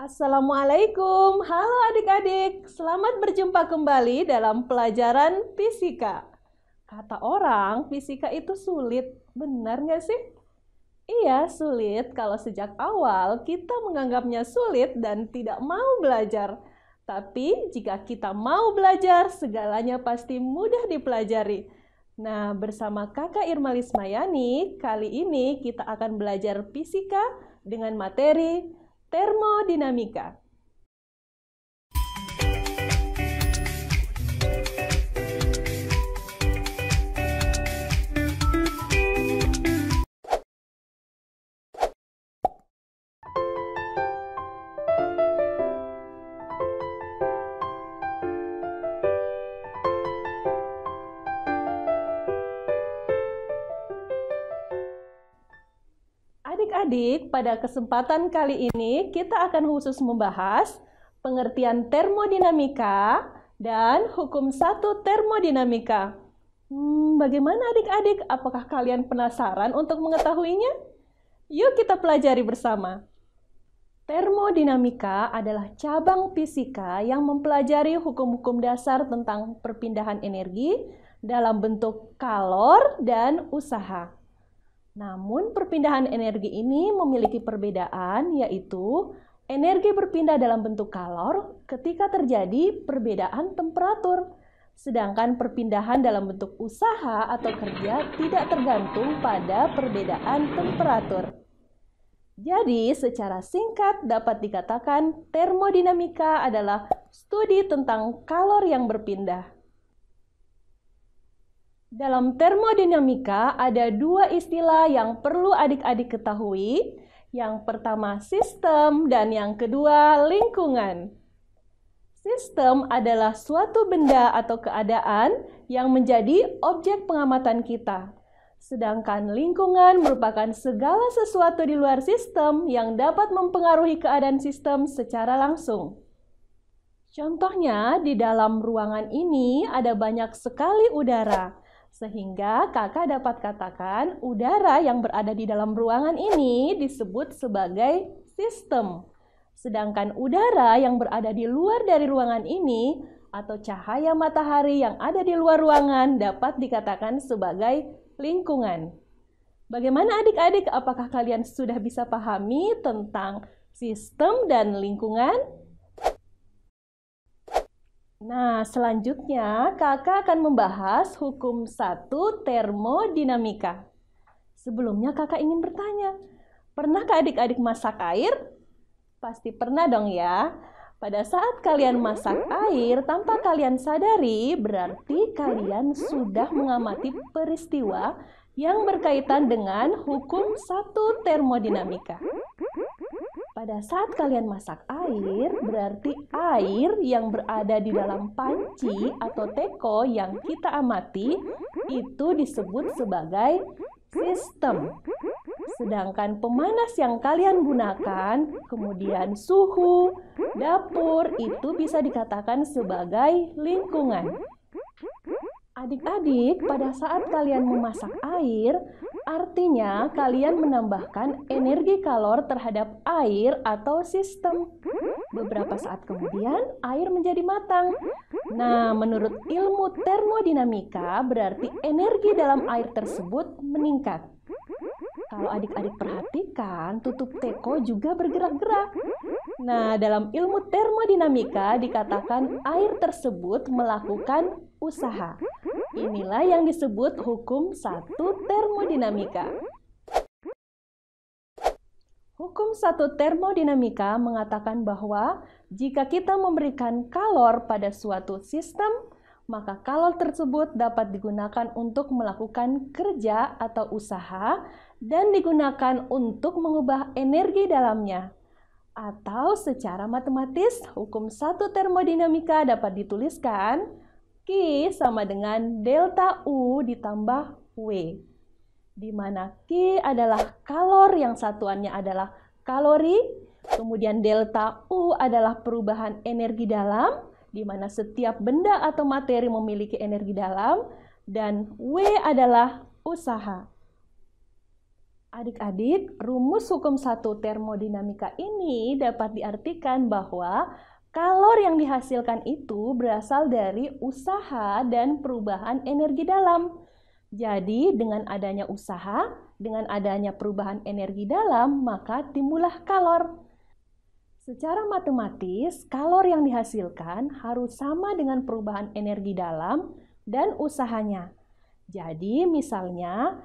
Assalamualaikum, halo adik-adik. Selamat berjumpa kembali dalam pelajaran fisika. Kata orang, fisika itu sulit. Benar nggak sih? Iya, sulit kalau sejak awal kita menganggapnya sulit dan tidak mau belajar. Tapi jika kita mau belajar, segalanya pasti mudah dipelajari. Nah, bersama Kakak Irma Lismayani, kali ini kita akan belajar fisika dengan materi termodinamika. Adik-adik, pada kesempatan kali ini kita akan khusus membahas pengertian termodinamika dan hukum 1 termodinamika. Bagaimana adik-adik? Apakah kalian penasaran untuk mengetahuinya? Yuk kita pelajari bersama. Termodinamika adalah cabang fisika yang mempelajari hukum-hukum dasar tentang perpindahan energi dalam bentuk kalor dan usaha. Namun perpindahan energi ini memiliki perbedaan, yaitu energi berpindah dalam bentuk kalor ketika terjadi perbedaan temperatur. Sedangkan perpindahan dalam bentuk usaha atau kerja tidak tergantung pada perbedaan temperatur. Jadi secara singkat dapat dikatakan termodinamika adalah studi tentang kalor yang berpindah. Dalam termodinamika ada dua istilah yang perlu adik-adik ketahui. Yang pertama sistem dan yang kedua lingkungan. Sistem adalah suatu benda atau keadaan yang menjadi objek pengamatan kita. Sedangkan lingkungan merupakan segala sesuatu di luar sistem yang dapat mempengaruhi keadaan sistem secara langsung. Contohnya, di dalam ruangan ini ada banyak sekali udara. Sehingga kakak dapat katakan udara yang berada di dalam ruangan ini disebut sebagai sistem. Sedangkan udara yang berada di luar dari ruangan ini atau cahaya matahari yang ada di luar ruangan dapat dikatakan sebagai lingkungan. Bagaimana adik-adik? Apakah kalian sudah bisa pahami tentang sistem dan lingkungan? Nah, selanjutnya kakak akan membahas hukum 1 termodinamika. Sebelumnya kakak ingin bertanya, pernahkah adik-adik masak air? Pasti pernah dong ya. Pada saat kalian masak air tanpa kalian sadari, berarti kalian sudah mengamati peristiwa yang berkaitan dengan hukum 1 termodinamika. Pada saat kalian masak air, berarti air yang berada di dalam panci atau teko yang kita amati itu disebut sebagai sistem. Sedangkan pemanas yang kalian gunakan, kemudian suhu, dapur, itu bisa dikatakan sebagai lingkungan. Adik-adik, pada saat kalian memasak air, artinya kalian menambahkan energi kalor terhadap air atau sistem. Beberapa saat kemudian, air menjadi matang. Nah, menurut ilmu termodinamika, berarti energi dalam air tersebut meningkat. Kalau adik-adik perhatikan, tutup teko juga bergerak-gerak. Nah, dalam ilmu termodinamika dikatakan air tersebut melakukan usaha. Inilah yang disebut hukum 1 termodinamika. Hukum 1 termodinamika mengatakan bahwa jika kita memberikan kalor pada suatu sistem, maka kalor tersebut dapat digunakan untuk melakukan kerja atau usaha dan digunakan untuk mengubah energi dalamnya. Atau secara matematis, hukum 1 termodinamika dapat dituliskan Q sama dengan delta U ditambah W, di mana Q adalah kalor yang satuannya adalah kalori, kemudian delta U adalah perubahan energi dalam, di mana setiap benda atau materi memiliki energi dalam, dan W adalah usaha. Adik-adik, rumus hukum 1 termodinamika ini dapat diartikan bahwa kalor yang dihasilkan itu berasal dari usaha dan perubahan energi dalam. Jadi, dengan adanya usaha, dengan adanya perubahan energi dalam, maka timbullah kalor. Secara matematis, kalor yang dihasilkan harus sama dengan perubahan energi dalam dan usahanya. Jadi, misalnya,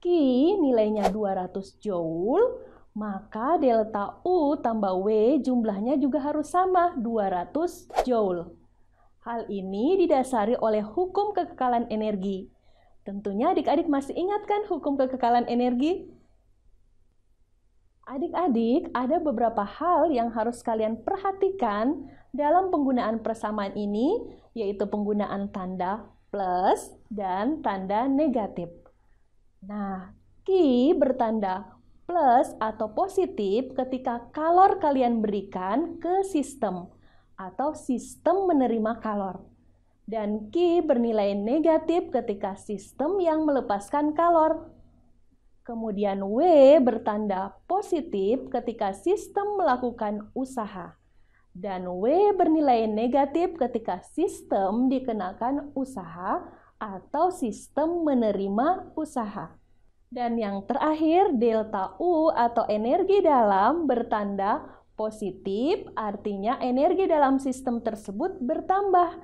Q nilainya 200 Joule, maka delta U tambah W jumlahnya juga harus sama, 200 Joule. Hal ini didasari oleh hukum kekekalan energi. Tentunya adik-adik masih ingat kan hukum kekekalan energi? Adik-adik, ada beberapa hal yang harus kalian perhatikan dalam penggunaan persamaan ini, yaitu penggunaan tanda plus dan tanda negatif. Nah, Q bertanda plus atau positif ketika kalor kalian berikan ke sistem atau sistem menerima kalor. Dan Q bernilai negatif ketika sistem yang melepaskan kalor. Kemudian W bertanda positif ketika sistem melakukan usaha. Dan W bernilai negatif ketika sistem dikenakan usaha atau sistem menerima usaha. Dan yang terakhir, delta U atau energi dalam bertanda positif, artinya energi dalam sistem tersebut bertambah.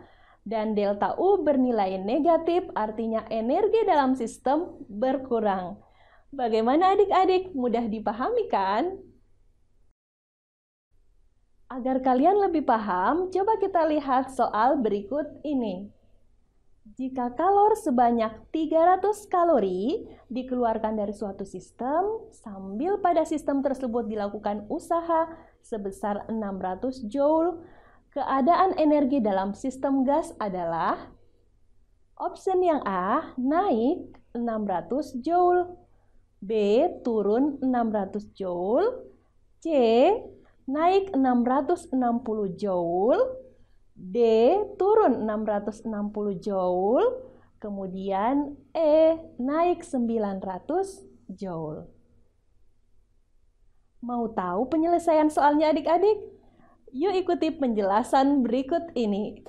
Dan delta U bernilai negatif, artinya energi dalam sistem berkurang. Bagaimana adik-adik? Mudah dipahami kan? Agar kalian lebih paham, coba kita lihat soal berikut ini. Jika kalor sebanyak 300 kalori dikeluarkan dari suatu sistem, sambil pada sistem tersebut dilakukan usaha sebesar 600 Joule, keadaan energi dalam sistem gas adalah option yang A, naik 600 Joule, B, turun 600 Joule, C, naik 660 Joule, D, turun 660 Joule, kemudian E, naik 900 Joule. Mau tahu penyelesaian soalnya adik-adik? Yuk ikuti penjelasan berikut ini.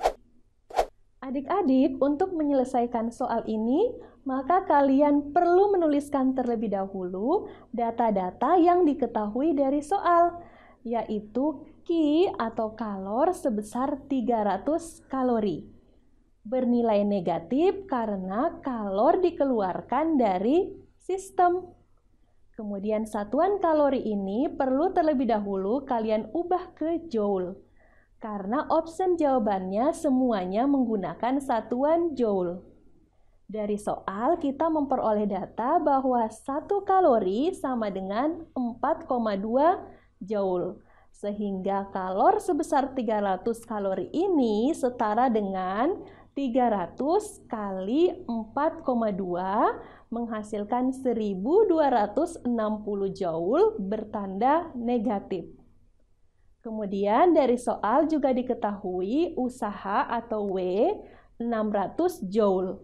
Adik-adik, untuk menyelesaikan soal ini, maka kalian perlu menuliskan terlebih dahulu data-data yang diketahui dari soal, yaitu Q atau kalor sebesar 300 kalori. Bernilai negatif karena kalor dikeluarkan dari sistem. Kemudian satuan kalori ini perlu terlebih dahulu kalian ubah ke Joule. Karena option jawabannya semuanya menggunakan satuan Joule. Dari soal kita memperoleh data bahwa 1 kalori sama dengan 4,2 Joule. Sehingga kalor sebesar 300 kalori ini setara dengan 300 kali 4,2 menghasilkan 1260 Joule bertanda negatif. Kemudian dari soal juga diketahui usaha atau W 600 Joule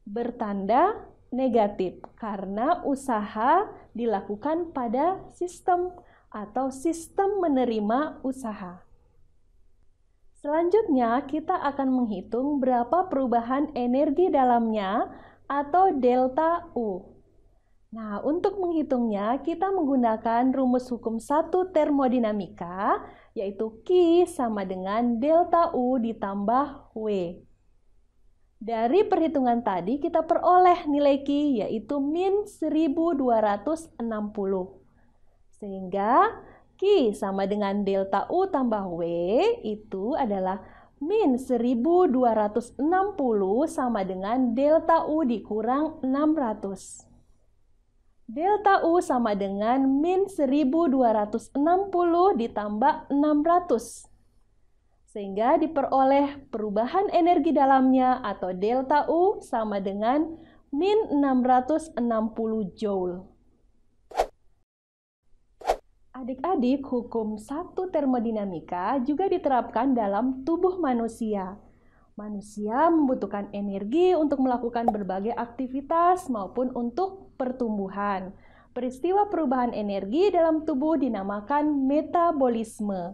bertanda negatif karena usaha dilakukan pada sistem atau sistem menerima usaha. Selanjutnya, kita akan menghitung berapa perubahan energi dalamnya atau delta U. Nah, untuk menghitungnya, kita menggunakan rumus hukum 1 termodinamika, yaitu Q sama dengan delta U ditambah W. Dari perhitungan tadi, kita peroleh nilai Q, yaitu min 1260. Sehingga Q sama dengan delta U tambah W itu adalah min 1260 sama dengan delta U dikurang 600. Delta U sama dengan min 1260 ditambah 600. Sehingga diperoleh perubahan energi dalamnya atau delta U sama dengan min 660 Joule. Adik-adik, hukum 1 termodinamika juga diterapkan dalam tubuh manusia. Manusia membutuhkan energi untuk melakukan berbagai aktivitas maupun untuk pertumbuhan. Peristiwa perubahan energi dalam tubuh dinamakan metabolisme.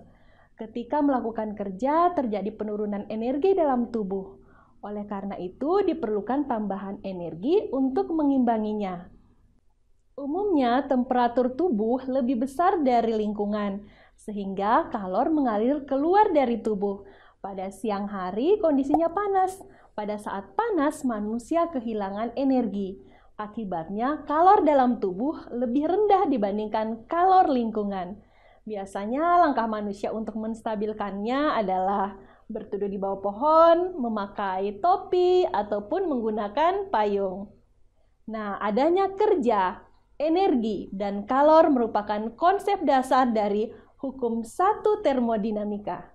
Ketika melakukan kerja, terjadi penurunan energi dalam tubuh. Oleh karena itu, diperlukan tambahan energi untuk mengimbanginya. Umumnya, temperatur tubuh lebih besar dari lingkungan, sehingga kalor mengalir keluar dari tubuh. Pada siang hari, kondisinya panas. Pada saat panas, manusia kehilangan energi. Akibatnya, kalor dalam tubuh lebih rendah dibandingkan kalor lingkungan. Biasanya, langkah manusia untuk menstabilkannya adalah berteduh di bawah pohon, memakai topi, ataupun menggunakan payung. Nah, adanya kerja, energi, dan kalor merupakan konsep dasar dari hukum 1 termodinamika.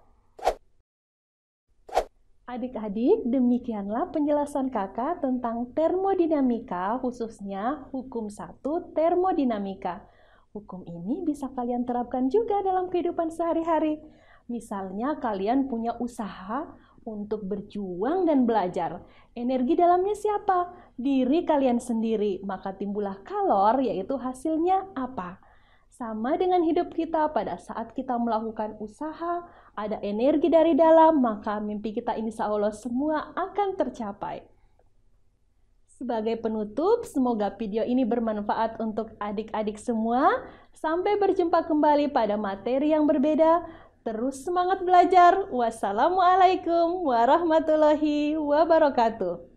Adik-adik, demikianlah penjelasan kakak tentang termodinamika, khususnya hukum 1 termodinamika. Hukum ini bisa kalian terapkan juga dalam kehidupan sehari-hari. Misalnya kalian punya usaha untuk berjuang dan belajar. Energi dalamnya siapa? Diri kalian sendiri. Maka timbullah kalor, yaitu hasilnya apa? Sama dengan hidup kita, pada saat kita melakukan usaha, ada energi dari dalam, maka mimpi kita insya Allah semua akan tercapai. Sebagai penutup, semoga video ini bermanfaat untuk adik-adik semua. Sampai berjumpa kembali pada materi yang berbeda. Terus semangat belajar. Wassalamualaikum warahmatullahi wabarakatuh.